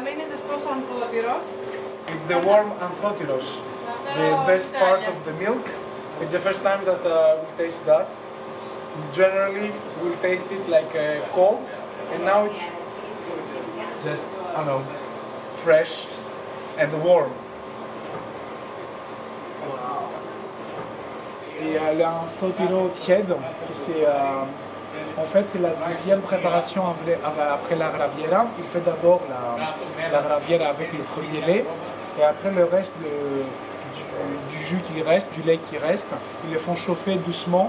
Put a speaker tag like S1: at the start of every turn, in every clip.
S1: είναι ζεστός αμφωτηρός.
S2: It's the warm Amphotyros, the best part of the milk. It's the first time that we taste that. Generally, we'll taste it like cold, and now it's just, I don't know, fresh and warm. Et l'Amphotyros tiède, c'est en fait c'est la deuxième préparation après la graviera. Il fait d'abord la graviera avec le premier lait, et après le reste du jus qui reste, du lait qui reste, ils le font chauffer doucement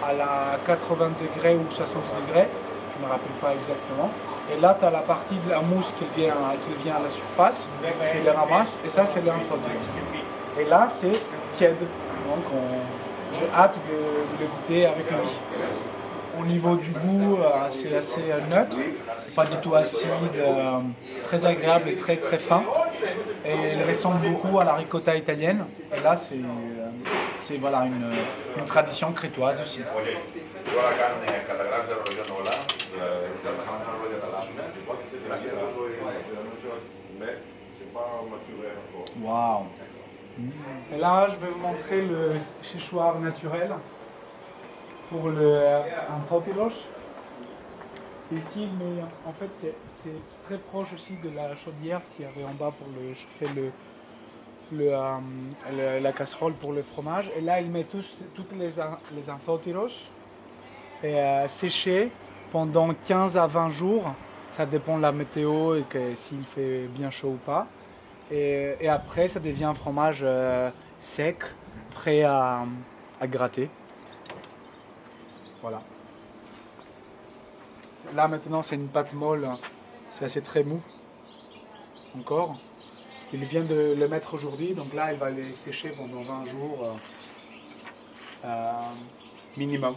S2: à la 80 degrés ou 60 degrés, je ne me rappelle pas exactement. Et là, tu as la partie de la mousse qui vient à la surface, il le ramasse, et ça, c'est l'Amphotyros. Et là, c'est tiède, donc j'ai hâte de le goûter avec lui. Au niveau du goût, c'est assez neutre, pas du tout acide, très agréable et très très fin. Et il ressemble beaucoup à la ricotta italienne. Et là, c'est voilà, une tradition crétoise aussi. Waouh! Et là, je vais vous montrer le séchoir naturel pour le Amphotyros. Ici, mais en fait, c'est très proche aussi de la chaudière qu'il y avait en bas pour chauffer la casserole pour le fromage. Et là, il met toutes les Amphotyros séchés pendant 15 à 20 jours. Ça dépend de la météo et s'il fait bien chaud ou pas. Et après, ça devient un fromage sec, prêt à gratter. Voilà. Là maintenant c'est une pâte molle, c'est assez très mou encore. Il vient de le mettre aujourd'hui, donc là il va les sécher pendant 20 jours minimum.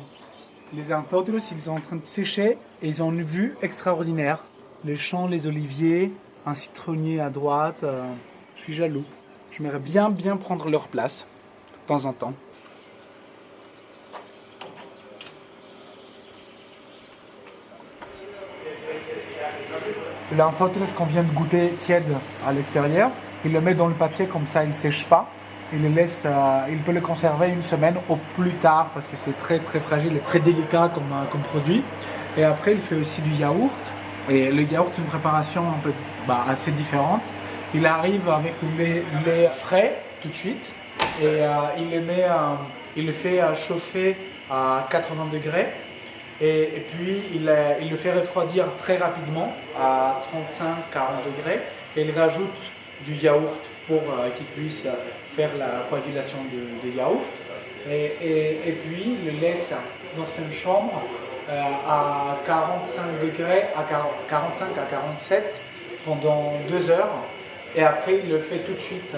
S2: Les Amphotyros, ils sont en train de sécher et ils ont une vue extraordinaire. Les champs, les oliviers, un citronnier à droite, je suis jaloux. J'aimerais bien prendre leur place de temps en temps. L'Amphotyros qu'on vient de goûter tiède à l'extérieur, il le met dans le papier comme ça il ne sèche pas. Il le laisse, il peut le conserver une semaine au plus tard parce que c'est très très fragile et très délicat comme produit. Et après il fait aussi du yaourt. Et le yaourt c'est une préparation un peu assez différente. Il arrive avec le lait frais tout de suite et il le fait chauffer à 80 degrés. Et puis il le fait refroidir très rapidement à 35-40 degrés et il rajoute du yaourt pour qu'il puisse faire la coagulation de yaourt. Et puis il le laisse dans une chambre à 45 degrés, à 45 à 47 pendant 2 heures. Et après il le fait tout de suite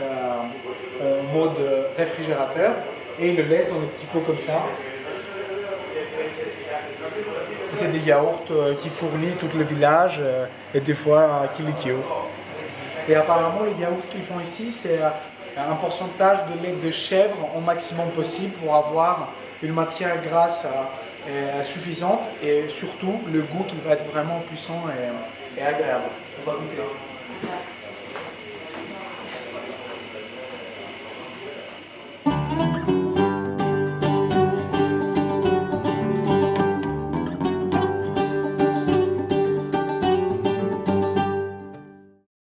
S2: en mode réfrigérateur et il le laisse dans des petits pots comme ça. C'est des yaourts qui fournissent tout le village et des fois Kilikio. Et apparemment, les yaourts qu'ils font ici, c'est un pourcentage de lait de chèvre au maximum possible pour avoir une matière grasse suffisante et surtout le goût qui va être vraiment puissant et agréable. On va goûter.